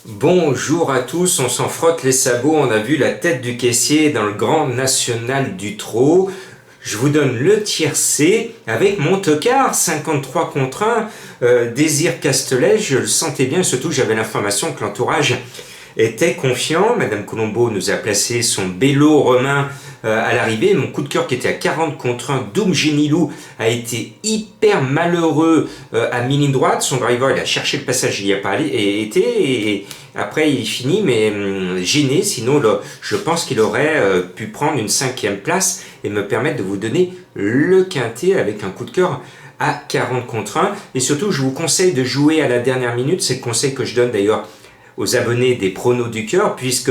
Bonjour à tous, on s'en frotte les sabots, on a vu la tête du caissier dans le Grand National du Trot. Je vous donne le tiercé avec mon tocard, 53 contre 1, Désir Castelet, je le sentais bien, surtout j'avais l'information que l'entourage était confiant. Madame Colombo nous a placé son bélo romain à l'arrivée. Mon coup de cœur qui était à 40 contre 1, Doom Genilou, a été hyper malheureux à mi-ligne droite. Son driver, il a cherché le passage, il n'y a pas été. Et après, il finit, mais gêné. Sinon, je pense qu'il aurait pu prendre une 5e place et me permettre de vous donner le quintet avec un coup de cœur à 40 contre 1. Et surtout, je vous conseille de jouer à la dernière minute. C'est le conseil que je donne d'ailleurs aux abonnés des pronos du cœur, puisque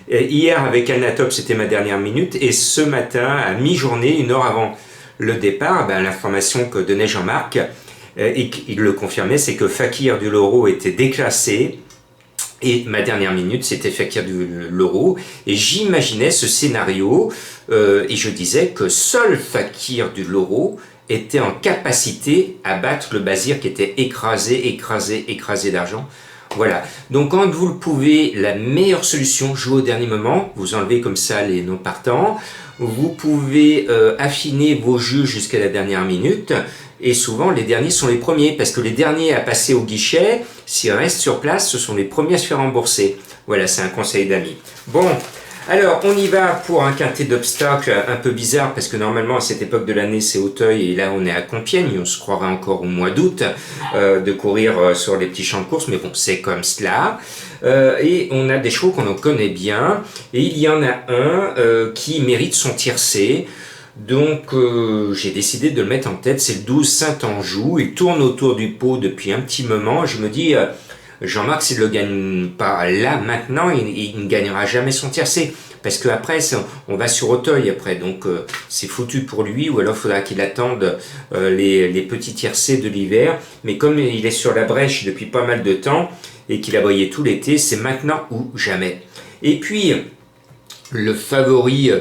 hier avec Anatop c'était ma dernière minute, et ce matin à mi-journée, une heure avant le départ, l'information que donnait Jean-Marc, et qu'il le confirmait, c'est que Fakir du Loro était déclassé, et ma dernière minute c'était Fakir du Loro, et j'imaginais ce scénario, et je disais que seul Fakir du Loro était en capacité à battre le Bazir qui était écrasé d'argent. Voilà, donc quand vous le pouvez, la meilleure solution, jouer au dernier moment, vous enlevez comme ça les non partants, vous pouvez affiner vos jeux jusqu'à la dernière minute, et souvent les derniers sont les premiers, parce que les derniers à passer au guichet, s'ils restent sur place, ce sont les premiers à se faire rembourser. Voilà, c'est un conseil d'amis. Bon, alors on y va pour un quintet d'obstacles un peu bizarre, parce que normalement à cette époque de l'année c'est Auteuil, et là on est à Compiègne, on se croirait encore au mois d'août de courir sur les petits champs de course, mais bon c'est comme cela. Et on a des chevaux qu'on en connaît bien, et il y en a un qui mérite son tiercé. Donc j'ai décidé de le mettre en tête, c'est le 12 Saint-Anjou. Il tourne autour du pot depuis un petit moment. Je me dis, Jean-Marc, s'il ne le gagne pas là, maintenant, il ne gagnera jamais son tiercé. Parce qu'après, on va sur Auteuil après, donc c'est foutu pour lui, ou alors il faudra qu'il attende les petits tiercés de l'hiver. Mais comme il est sur la brèche depuis pas mal de temps, et qu'il a brillé tout l'été, c'est maintenant ou jamais. Et puis, le favori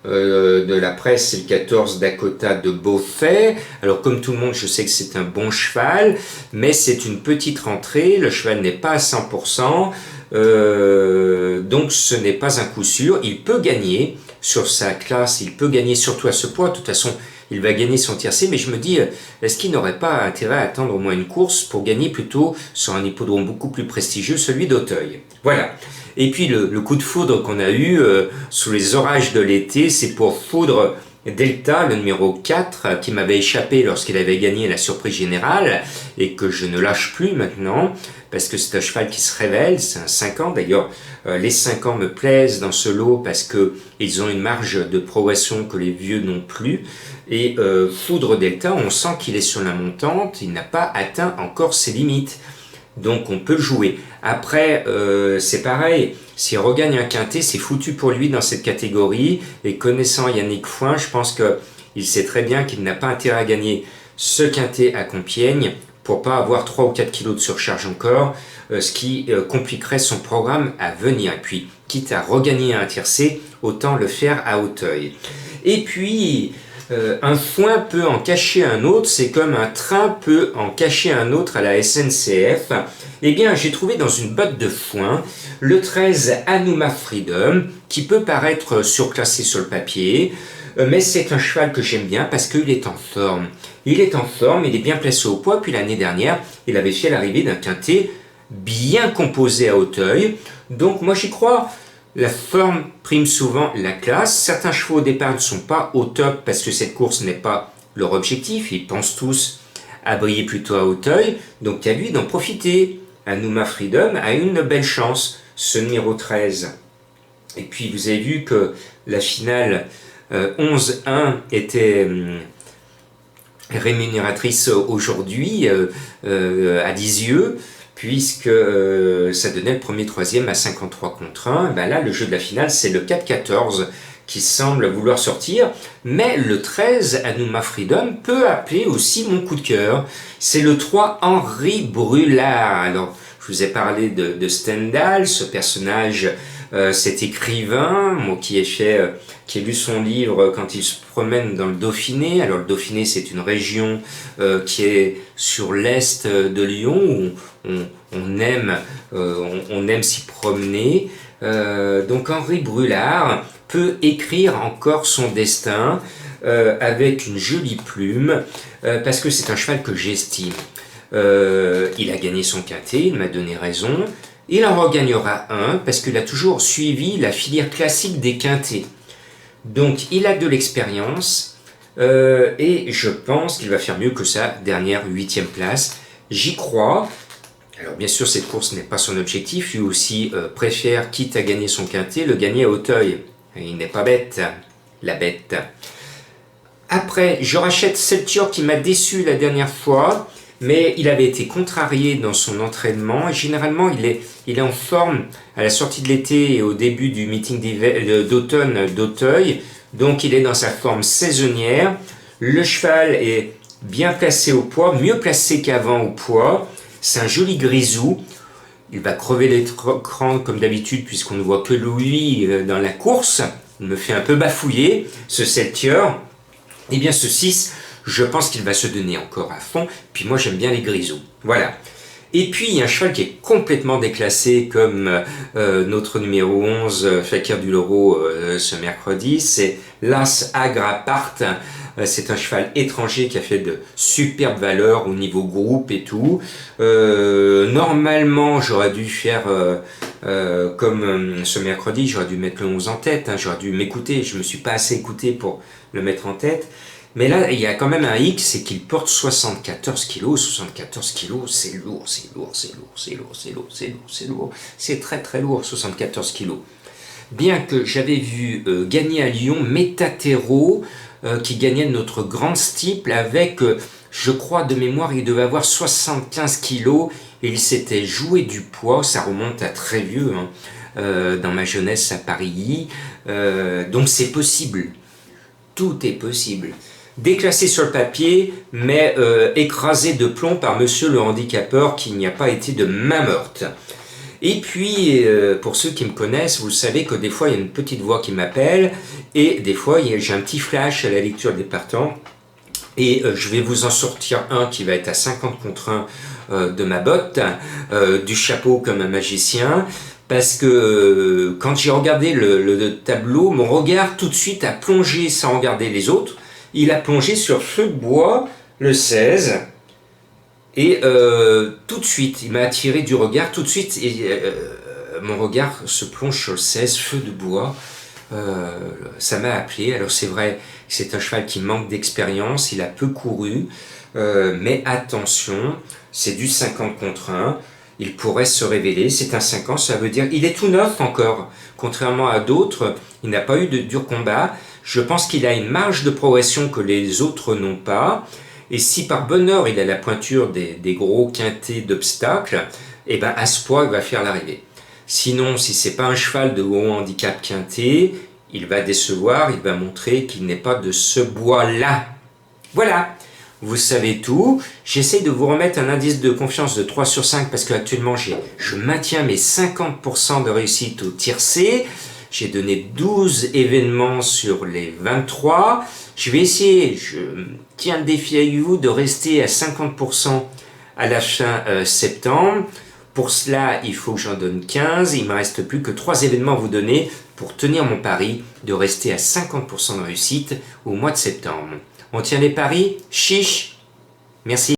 de la presse, c'est le 14 Dakota de Beaufait. Alors comme tout le monde, je sais que c'est un bon cheval, mais c'est une petite rentrée, le cheval n'est pas à 100%, donc ce n'est pas un coup sûr. Il peut gagner sur sa classe, il peut gagner surtout à ce poids, de toute façon il va gagner son tiercé, mais je me dis, est-ce qu'il n'aurait pas intérêt à attendre au moins une course pour gagner plutôt sur un hippodrome beaucoup plus prestigieux, celui d'Auteuil. Voilà. Et puis le coup de foudre qu'on a eu sous les orages de l'été, c'est pour Foudre Delta, le numéro 4, qui m'avait échappé lorsqu'il avait gagné la surprise générale, et que je ne lâche plus maintenant, parce que c'est un cheval qui se révèle, c'est un 5 ans, d'ailleurs les 5 ans me plaisent dans ce lot, parce qu'ils ont une marge de progression que les vieux n'ont plus, et Foudre Delta, on sent qu'il est sur la montante, il n'a pas atteint encore ses limites. Donc on peut le jouer. Après, c'est pareil, s'il regagne un quintet, c'est foutu pour lui dans cette catégorie. Et connaissant Yannick Foin, je pense qu'il sait très bien qu'il n'a pas intérêt à gagner ce quintet à Compiègne pour pas avoir 3 ou 4 kilos de surcharge encore, ce qui compliquerait son programme à venir. Et puis, quitte à regagner un tiercé, autant le faire à Auteuil. Et puis, un foin peut en cacher un autre, c'est comme un train peut en cacher un autre à la SNCF. Eh bien, j'ai trouvé dans une botte de foin le 13 Anouma Freedom, qui peut paraître surclassé sur le papier, mais c'est un cheval que j'aime bien parce qu'il est en forme. Il est en forme, il est bien placé au poids, puis l'année dernière, il avait fait l'arrivée d'un quintet bien composé à Auteuil. Donc moi j'y crois. La forme prime souvent la classe. Certains chevaux au départ ne sont pas au top parce que cette course n'est pas leur objectif. Ils pensent tous à briller plutôt à Auteuil. Donc à lui d'en profiter. Anouma Freedom a une belle chance, ce numéro 13. Et puis vous avez vu que la finale 11-1 était rémunératrice aujourd'hui à Lisieux, puisque ça donnait le premier troisième à 53 contre 1. Ben là, le jeu de la finale, c'est le 4-14 qui semble vouloir sortir, mais le 13, Anouma Freedom, peut appeler aussi mon coup de cœur. C'est le 3, Henri Brulard. Alors, je Je vous ai parlé de Stendhal, ce personnage, cet écrivain, moi qui ai lu son livre quand il se promène dans le Dauphiné. Alors le Dauphiné, c'est une région qui est sur l'est de Lyon où on aime s'y promener. Donc Henri Brulard peut écrire encore son destin avec une jolie plume, parce que c'est un cheval que j'estime. Il a gagné son quintet, il m'a donné raison. Il en regagnera un parce qu'il a toujours suivi la filière classique des quintets. Donc il a de l'expérience et je pense qu'il va faire mieux que sa dernière 8e place. J'y crois. Alors bien sûr, cette course n'est pas son objectif. Lui aussi préfère, quitte à gagner son quintet, le gagner à Auteuil. Il n'est pas bête, la bête. Après, je rachète Celtior qui m'a déçu la dernière fois, mais il avait été contrarié dans son entraînement. Et généralement, il est en forme à la sortie de l'été et au début du meeting d'automne d'Auteuil. Donc il est dans sa forme saisonnière. Le cheval est bien placé au poids, mieux placé qu'avant au poids. C'est un joli grisou. Il va crever l'écran comme d'habitude puisqu'on ne voit que lui dans la course. Il me fait un peu bafouiller, ce Celtior. Eh bien ce 6, je pense qu'il va se donner encore à fond. Puis moi j'aime bien les grisous. Voilà. Et puis il y a un cheval qui est complètement déclassé comme notre numéro 11, Fakir du Loro, ce mercredi. C'est l'As Agrapart. C'est un cheval étranger qui a fait de superbes valeurs au niveau groupe et tout. Normalement, j'aurais dû faire comme ce mercredi, j'aurais dû mettre le 11 en tête. J'aurais dû m'écouter. Je ne me suis pas assez écouté pour le mettre en tête. Mais là, il y a quand même un hic, c'est qu'il porte 74 kilos. 74 kilos, c'est lourd, c'est lourd, c'est lourd, c'est lourd, c'est lourd, c'est lourd, c'est lourd. C'est très très lourd, 74 kilos. Bien que j'avais vu gagner à Lyon Metatero, qui gagnait notre grande steeple avec, je crois de mémoire, il devait avoir 75 kilos et il s'était joué du poids. Ça remonte à très vieux, dans ma jeunesse à Paris. Donc c'est possible. Tout est possible. Déclassé sur le papier, mais écrasé de plomb par monsieur le handicapeur qui n'y a pas été de main morte. Et puis, pour ceux qui me connaissent, vous savez que des fois, il y a une petite voix qui m'appelle, et des fois, j'ai un petit flash à la lecture des partants, et je vais vous en sortir un qui va être à 50 contre 1 de ma botte, du chapeau comme un magicien, parce que quand j'ai regardé le tableau, mon regard tout de suite a plongé sans regarder les autres. Il a plongé sur Feu de Bois, le 16, et tout de suite, il m'a attiré du regard, tout de suite, et mon regard se plonge sur le 16, Feu de Bois. Ça m'a appelé. Alors c'est vrai, c'est un cheval qui manque d'expérience, il a peu couru, mais attention, c'est du 50 contre 1. Il pourrait se révéler, c'est un 5 ans, ça veut dire il est tout neuf encore, contrairement à d'autres, il n'a pas eu de dur combat. Je pense qu'il a une marge de progression que les autres n'ont pas, et si par bonheur il a la pointure des gros quintés d'obstacles, et ben à ce poids il va faire l'arrivée. Sinon, si c'est pas un cheval de haut handicap quinté, il va décevoir, il va montrer qu'il n'est pas de ce bois-là. Voilà. Vous savez tout. J'essaie de vous remettre un indice de confiance de 3 sur 5 parce qu'actuellement, je maintiens mes 50% de réussite au tiercé. J'ai donné 12 événements sur les 23. Je vais essayer, je tiens le défi avec vous, de rester à 50% à la fin septembre. Pour cela, il faut que j'en donne 15. Il ne me reste plus que 3 événements à vous donner pour tenir mon pari de rester à 50% de réussite au mois de septembre. On tient les paris? Chiche! Merci.